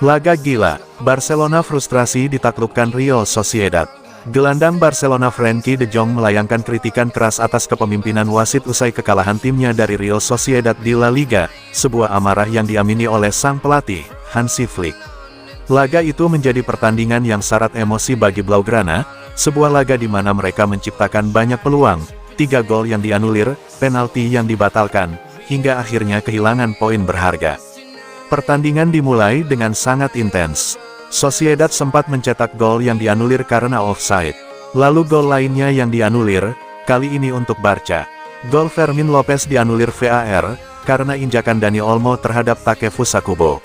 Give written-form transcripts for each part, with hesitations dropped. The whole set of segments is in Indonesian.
Laga gila, Barcelona frustrasi ditaklukkan Real Sociedad. Gelandang Barcelona Frenkie de Jong melayangkan kritikan keras atas kepemimpinan wasit usai kekalahan timnya dari Real Sociedad di La Liga, sebuah amarah yang diamini oleh sang pelatih, Hansi Flick. Laga itu menjadi pertandingan yang syarat emosi bagi Blaugrana, sebuah laga di mana mereka menciptakan banyak peluang, 3 gol yang dianulir, penalti yang dibatalkan, hingga akhirnya kehilangan poin berharga. Pertandingan dimulai dengan sangat intens. Sociedad sempat mencetak gol yang dianulir karena offside. Lalu gol lainnya yang dianulir, kali ini untuk Barca. Gol Fermin Lopez dianulir VAR, karena injakan Dani Olmo terhadap Takefusa Kubo.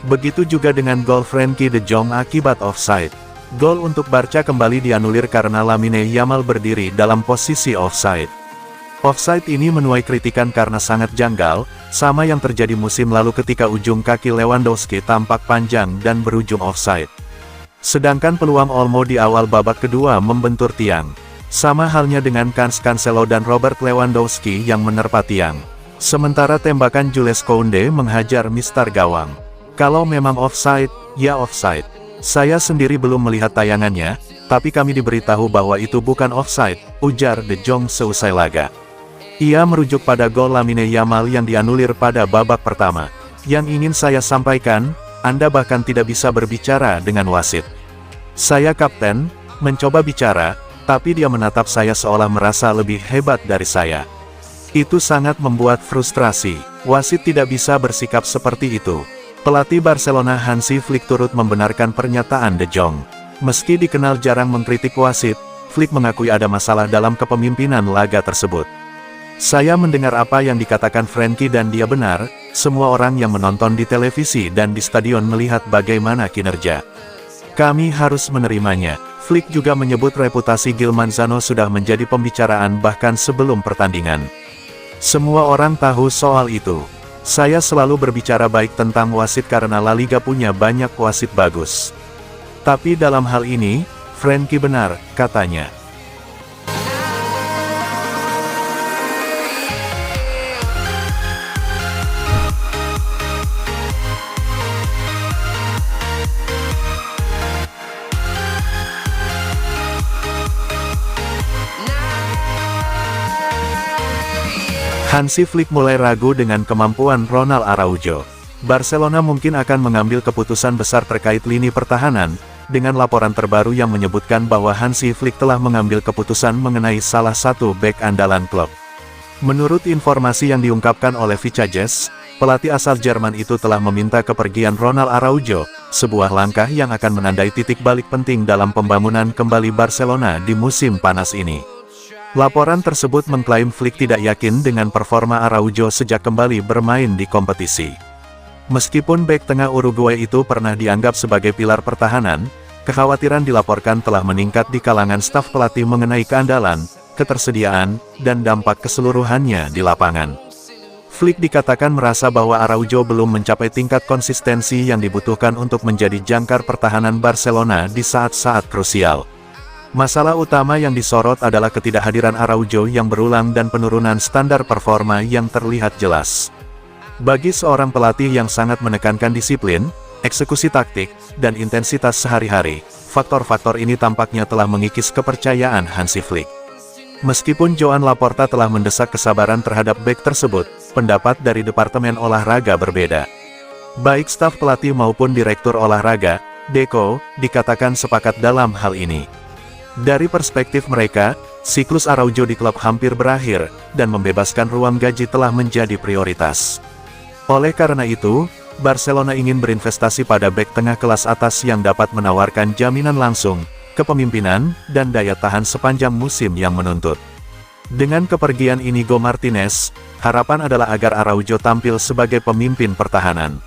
Begitu juga dengan gol Frenkie de Jong akibat offside. Gol untuk Barca kembali dianulir karena Lamine Yamal berdiri dalam posisi offside. Offside ini menuai kritikan karena sangat janggal, sama yang terjadi musim lalu ketika ujung kaki Lewandowski tampak panjang dan berujung offside. Sedangkan peluang Olmo di awal babak kedua membentur tiang. Sama halnya dengan kans Cancelo dan Robert Lewandowski yang menerpa tiang. Sementara tembakan Jules Kounde menghajar mistar gawang. Kalau memang offside, ya offside. Saya sendiri belum melihat tayangannya, tapi kami diberitahu bahwa itu bukan offside, ujar De Jong seusai laga. Ia merujuk pada gol Lamine Yamal yang dianulir pada babak pertama. Yang ingin saya sampaikan, Anda bahkan tidak bisa berbicara dengan wasit. Saya kapten, mencoba bicara, tapi dia menatap saya seolah merasa lebih hebat dari saya. Itu sangat membuat frustrasi. Wasit tidak bisa bersikap seperti itu. Pelatih Barcelona Hansi Flick turut membenarkan pernyataan De Jong. Meski dikenal jarang mengkritik wasit, Flick mengakui ada masalah dalam kepemimpinan laga tersebut. Saya mendengar apa yang dikatakan Frenkie dan dia benar, semua orang yang menonton di televisi dan di stadion melihat bagaimana kinerja. Kami harus menerimanya. Flick juga menyebut reputasi Gil Manzano sudah menjadi pembicaraan bahkan sebelum pertandingan. Semua orang tahu soal itu. Saya selalu berbicara baik tentang wasit karena La Liga punya banyak wasit bagus. Tapi dalam hal ini, Frenkie benar, katanya. Hansi Flick mulai ragu dengan kemampuan Ronald Araujo. Barcelona mungkin akan mengambil keputusan besar terkait lini pertahanan, dengan laporan terbaru yang menyebutkan bahwa Hansi Flick telah mengambil keputusan mengenai salah satu bek andalan klub. Menurut informasi yang diungkapkan oleh Vicajes, pelatih asal Jerman itu telah meminta kepergian Ronald Araujo, sebuah langkah yang akan menandai titik balik penting dalam pembangunan kembali Barcelona di musim panas ini. Laporan tersebut mengklaim Flick tidak yakin dengan performa Araujo sejak kembali bermain di kompetisi. Meskipun bek tengah Uruguay itu pernah dianggap sebagai pilar pertahanan, kekhawatiran dilaporkan telah meningkat di kalangan staf pelatih mengenai keandalan, ketersediaan, dan dampak keseluruhannya di lapangan. Flick dikatakan merasa bahwa Araujo belum mencapai tingkat konsistensi yang dibutuhkan untuk menjadi jangkar pertahanan Barcelona di saat-saat krusial. Masalah utama yang disorot adalah ketidakhadiran Araujo yang berulang dan penurunan standar performa yang terlihat jelas. Bagi seorang pelatih yang sangat menekankan disiplin, eksekusi taktik, dan intensitas sehari-hari, faktor-faktor ini tampaknya telah mengikis kepercayaan Hansi Flick. Meskipun Joan Laporta telah mendesak kesabaran terhadap bek tersebut, pendapat dari Departemen Olahraga berbeda. Baik staf pelatih maupun direktur olahraga, Deco, dikatakan sepakat dalam hal ini. Dari perspektif mereka, siklus Araujo di klub hampir berakhir, dan membebaskan ruang gaji telah menjadi prioritas. Oleh karena itu, Barcelona ingin berinvestasi pada bek tengah kelas atas yang dapat menawarkan jaminan langsung, kepemimpinan, dan daya tahan sepanjang musim yang menuntut. Dengan kepergian Inigo Martinez, harapan adalah agar Araujo tampil sebagai pemimpin pertahanan.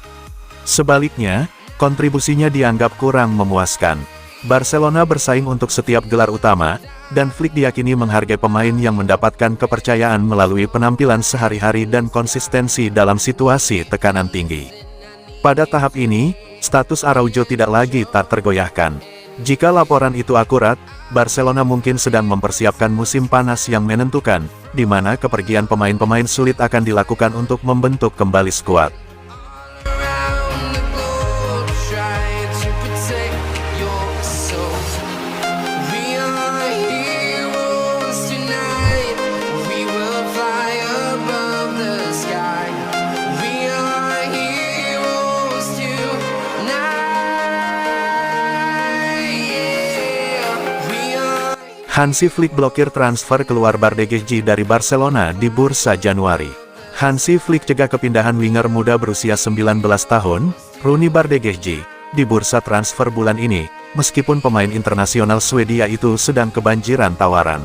Sebaliknya, kontribusinya dianggap kurang memuaskan. Barcelona bersaing untuk setiap gelar utama, dan Flick diyakini menghargai pemain yang mendapatkan kepercayaan melalui penampilan sehari-hari dan konsistensi dalam situasi tekanan tinggi. Pada tahap ini, status Araujo tidak lagi tak tergoyahkan. Jika laporan itu akurat, Barcelona mungkin sedang mempersiapkan musim panas yang menentukan, di mana kepergian pemain-pemain sulit akan dilakukan untuk membentuk kembali skuad. Hansi Flick blokir transfer keluar Bardghji dari Barcelona di bursa Januari. Hansi Flick cegah kepindahan winger muda berusia 19 tahun, Ronny Bardghji, di bursa transfer bulan ini, meskipun pemain internasional Swedia itu sedang kebanjiran tawaran.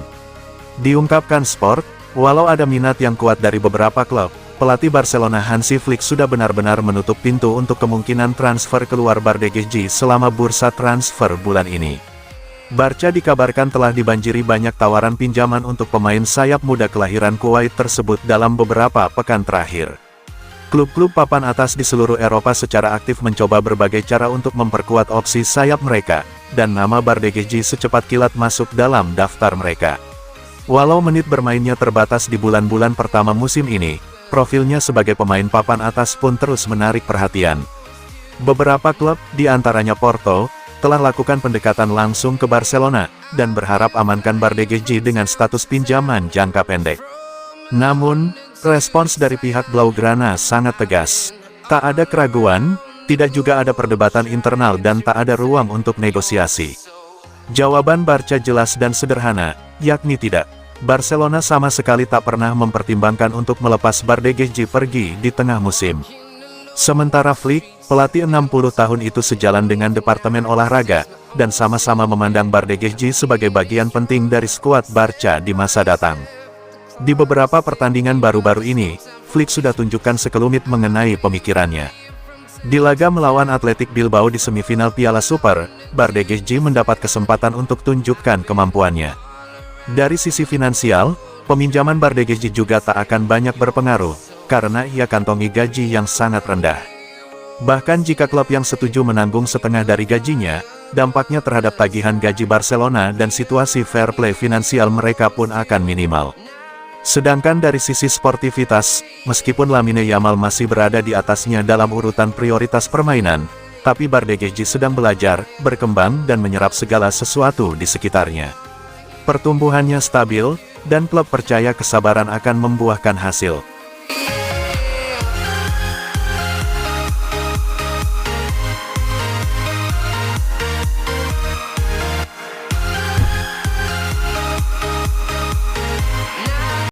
Diungkapkan Sport, walau ada minat yang kuat dari beberapa klub, pelatih Barcelona Hansi Flick sudah benar-benar menutup pintu untuk kemungkinan transfer keluar Bardghji selama bursa transfer bulan ini. Barca dikabarkan telah dibanjiri banyak tawaran pinjaman untuk pemain sayap muda kelahiran Kuwait tersebut dalam beberapa pekan terakhir. Klub-klub papan atas di seluruh Eropa secara aktif mencoba berbagai cara untuk memperkuat opsi sayap mereka, dan nama Bardghji secepat kilat masuk dalam daftar mereka. Walau menit bermainnya terbatas di bulan-bulan pertama musim ini, profilnya sebagai pemain papan atas pun terus menarik perhatian. Beberapa klub, di antaranya Porto, telah lakukan pendekatan langsung ke Barcelona, dan berharap amankan Bardghji dengan status pinjaman jangka pendek. Namun, respons dari pihak Blaugrana sangat tegas. Tak ada keraguan, tidak juga ada perdebatan internal dan tak ada ruang untuk negosiasi. Jawaban Barca jelas dan sederhana, yakni tidak. Barcelona sama sekali tak pernah mempertimbangkan untuk melepas Bardghji pergi di tengah musim. Sementara Flick, pelatih 60 tahun itu sejalan dengan Departemen Olahraga, dan sama-sama memandang Bardghji sebagai bagian penting dari skuad Barca di masa datang. Di beberapa pertandingan baru-baru ini, Flick sudah tunjukkan sekelumit mengenai pemikirannya. Di laga melawan Athletic Bilbao di semifinal Piala Super, Bardghji mendapat kesempatan untuk tunjukkan kemampuannya. Dari sisi finansial, peminjaman Bardghji juga tak akan banyak berpengaruh, karena ia kantongi gaji yang sangat rendah. Bahkan jika klub yang setuju menanggung setengah dari gajinya, dampaknya terhadap tagihan gaji Barcelona dan situasi fair play finansial mereka pun akan minimal. Sedangkan dari sisi sportivitas, meskipun Lamine Yamal masih berada di atasnya dalam urutan prioritas permainan, tapi Bardghji sedang belajar, berkembang dan menyerap segala sesuatu di sekitarnya. Pertumbuhannya stabil, dan klub percaya kesabaran akan membuahkan hasil.